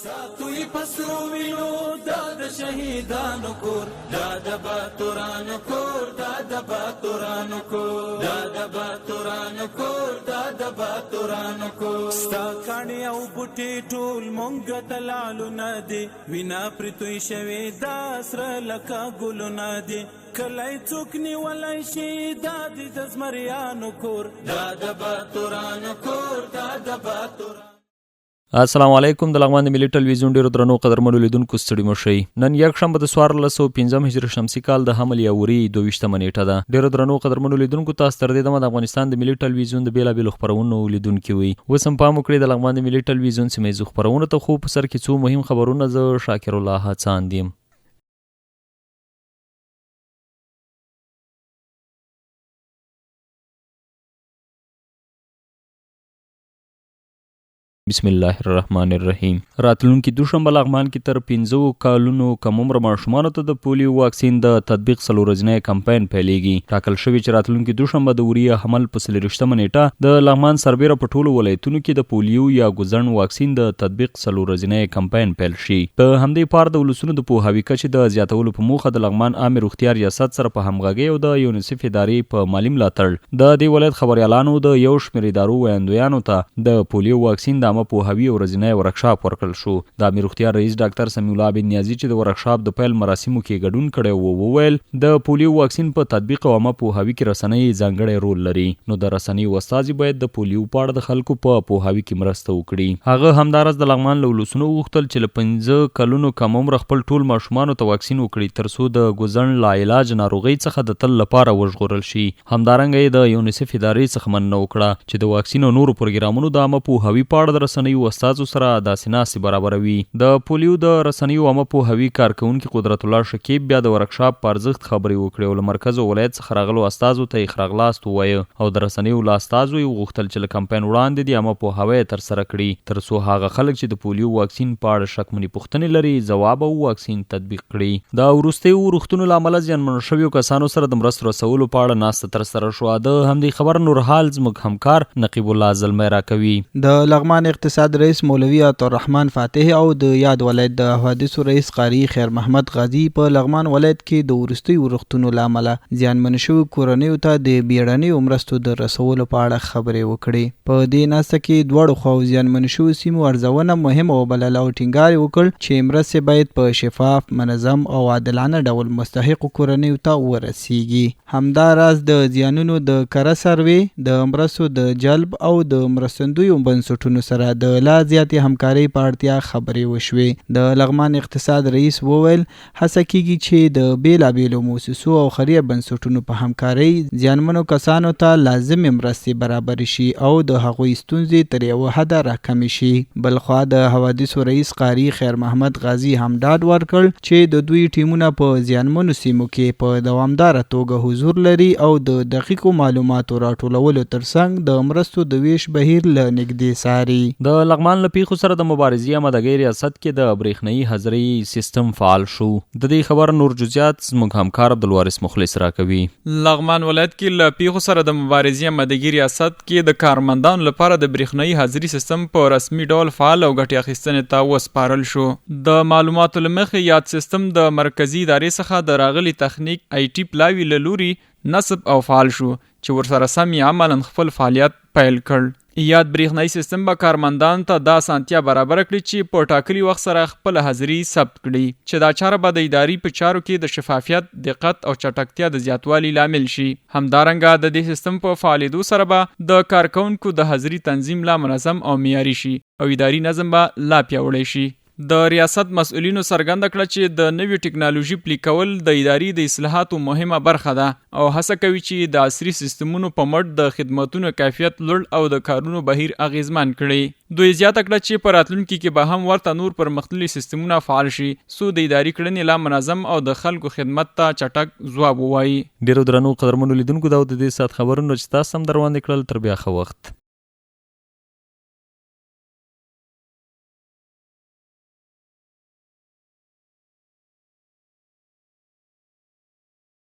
ساتوی پسرو وینو دا د شهیدانو کور دا د باتورانو کور دا د باتورانو کور دا د باتورانو کور دا د باتورانو کور ستا کاڼي او بوټي ټول مونږ ته لالونه دي وینا پرتوی شوي دا سره لکه ګلونه دي کلی څوک نیولی شي دا د زمریانو کور دا د باتورانو کور دا د باتورانو. السلام علیکم. د لغمان د ملي ټلویزیون ډیرو درنو قدرمنو لیدونکو ستړي مه شئ. نن یکشنبه د 1405 هجري شمسي کال د حمل یاوري 22مه نیټه ده. ډیرو درنو قدرمنو لیدونکو تاسو تر دې دمه د افغانستان د ملي ټلویزیون د بیلابیلو خبرونو لیدونکي وي. اوس هم پام وکړئ د لغمان د ملي ټلویزیون سیمه ییزو خبرونو ته. خو په سر کې څو مهم خبرونه. زه شاکر الله هڅاند یم. بسم الله الرحمن الرحیم. راتلونکي دوشنبه لغمان کې تر 15 کالونو کم عمر ماشومانو ته د پولیو واکسین د تطبیق څلورورځنی کمپاین پیلېږي. ټاکل شوی چې راتلونکي دوشنبه د وریه حمل په 23مه نیټه د لغمان سربیره په ټولو ولایتونو کې د پولیو یا ګوزڼ واکسین د تطبیق څلورورځنی کمپاین پیل شي. په همدې پار د ولسونو د پوهاوي کچې د زیاتولو په موخه د لغمان عامه روغتیا ریاست سره په همغږۍ او د یونیسف ادارې په مالي ملاتړ د دې ولایت خبریالانو د یو شمېر ادارو ویاندویانو ته د پولیو واکسین د پوهاوی او ورځنی ورکشاپ ورکړل شو. د امیر روغتیا رئیس ډاکټر سمیع الله بن نیازي چې د ورکشاپ د پیل مراسمو کې ګډون کړی وو وویل د پولیو واکسین په تطبیق او عامه پوهاوي کې رسنۍ ځانګړی رول لري. نو د رسنیو استازي باید د پولیو په اړه د خلکو په پوهاوي کې مرسته وکړي. هغه همدارس د لغمان له ولسونو وغوښتل چې له 15 کلونو کم عمر خپل ټول ماشومانو ته واکسین وکړي ترڅو د ګوزڼ لاعلاج ناروغۍ څخه د تل لپاره وژغورل شي. همدارنګه یې د یونیسف ادارې څخه مننه وکړه چې د واکسین او نورو پروګرامونو د عامه پوهاوي په اړه د رسنیو استازو سره داسې ناستې برابروي. د پولیو د رسنیو عامه پوهاوي کارکونکي قدرت الله شکیب بیا د ورکشاپ په ارزښت خبرې وکړې او له مرکز او ولایت څخه راغلو استازو ته یې ښه راغلاست ووایه او د رسنیو له استازو یې وغوښتل چې له کمپاین وړاندې د عامه پوهاوی ترسره کړي ترڅو هغه خلک چې د پولیو واکسین په اړه شکمنې پوښتنې لري ځواب او واکسین تطبیق کړي. د وروستیو روغتونو له امله زیانمنو شویو کسانو سره د مرستو رسولو په اړه ناسته ترسره شوه. د همدې خبر نور حال زموږ همکار نقیب الله زلمی راکوي. د لغمان اقتصاد رئیس مولوي عطاالرحمن فاتح او د یاد ولایت د حوادثو رئیس قاری خیر محمد غازی په لغمان ولایت کې د وروستیو روغتونو له امله زیانمنو شویو کورنیو ته د بیړنیو مرستو د رسولو په اړه خبرې وکړې. په دې ناسته کې دواړو خواو زیانمنو شویو سیمو ارزونه مهمه وبلله او ټینګار وکړ چې مرستې باید په شفاف، منظم او عادلانه ډول مستحقو کورنیو ته ورسیږي. همداراز د زیانونو د کره سروې، د مرستو د جلب او د مرستندویو بنسټونو سره د لا زیاتې همکارۍ په اړتیا خبرې وشوې. د لغمان اقتصاد رئیس وویل هڅه کیږي چې د بیلابیلو موسسو او خیریه بنسټونو په همکارۍ زیانمنو کسانو ته لازمې مرستې برابرې شي او د هغوی ستونزې تر یوه حده راکمې شي. بلخوا د حوادثو رئیس قاری خیر محمد غازی هم ډاډ ورکړ چې د دوی ټیمونه په زیانمنو سیمو کې په دوامداره توګه حضور لري او د دقیقو معلوماتو راټولولو ترڅنګ د مرستو د ویش بهیر له نږدې څاري. د لغمان له پیښو سره د مبارزې امدګۍ ریاست کې د برېښنایي حاضرۍ سیستم فعال شو. د دې خبر نور جزئیات زموږ همکار عبدالوارث مخلص راکوي. لغمان ولایت کې له پیښو سره د مبارزې امدګۍ ریاست کې د کارمندانو لپاره د برېښنایي حاضرۍ سیستم په رسمي ډول فعال او ګټې اخیستنې ته وسپارل شو. د معلوماتو له مخې یاد سیستم د مرکزي ادارې څخه د راغلي تخنیک IT پلاوي له لوري نصب او فعال شو چې ورسره سم یې عملاً خپل فعالیت پیل کړ. یاد برېښنایي سیستم به کارمندانو ته دا اسانتیا برابر کړي چې په ټاکلي وخت سره خپل حاضري ثبت کړي چې دا چاره به د اداري په چارو کې د شفافیت، دقت او چټکتیا د زیاتوالي لامل شي. همدارنګه د دې سیستم په فعالېدو سره به د کارکونکو د حاضري تنظیم لا منظم او معیاري شي او اداري نظم به لا پیاوړی شي. د ریاست مسؤلینو څرګنده کړه چې د نوې ټکنالوژي پلي کول د ادارې د اصلاحاتو مهمه برخه ده او هڅه کوي چې د عصري سیستمونو په مټ د خدماتونو کیفیت لوړ او د کارونو بهیر اغیزمن کړي. دوی زیاته کړه چې په راتلونکي کې به هم ورته نور پرمختللي سیستمونه فعال شي څو د اداري کړنې لا منظم او د خلکو خدمت ته چټک ځواب ووایي. ډیرو درنو قدرمنو لیدونکو دا د دې سات خبرونه چې تاسو هم دروان کړل. تر بیا ښه وخت.